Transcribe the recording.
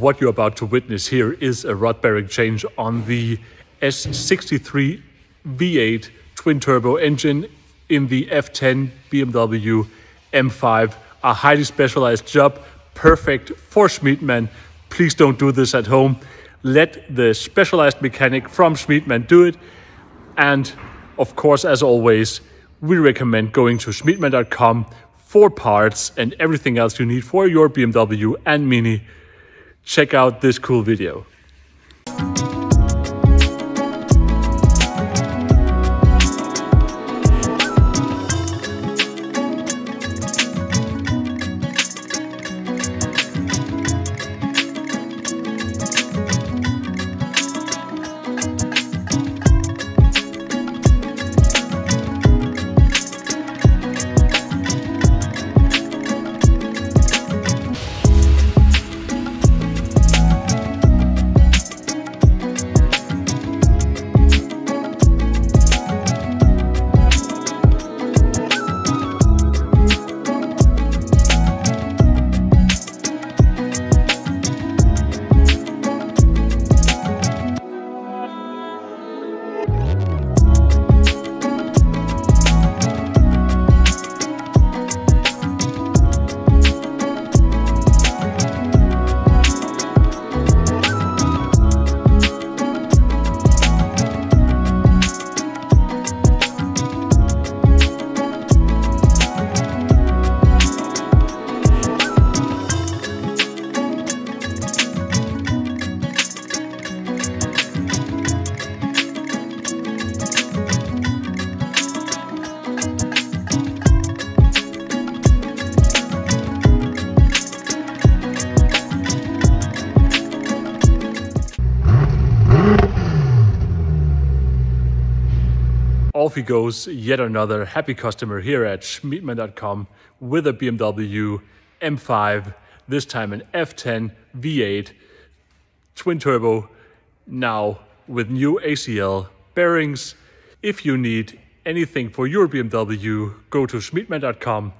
what you're about to witness here is a rod bearing change on the S63 V8 twin-turbo engine in the F10 BMW M5. A highly specialized job, perfect for Schmiedmann. Please don't do this at home. Let the specialized mechanic from Schmiedmann do it. And of course, as always, we recommend going to Schmiedmann.com for parts and everything else you need for your BMW and Mini. Check out this cool video. Off he goes, yet another happy customer here at Schmiedmann.com with a BMW M5, this time an F10 V8 twin turbo, now with new ACL bearings. If you need anything for your BMW, go to Schmiedmann.com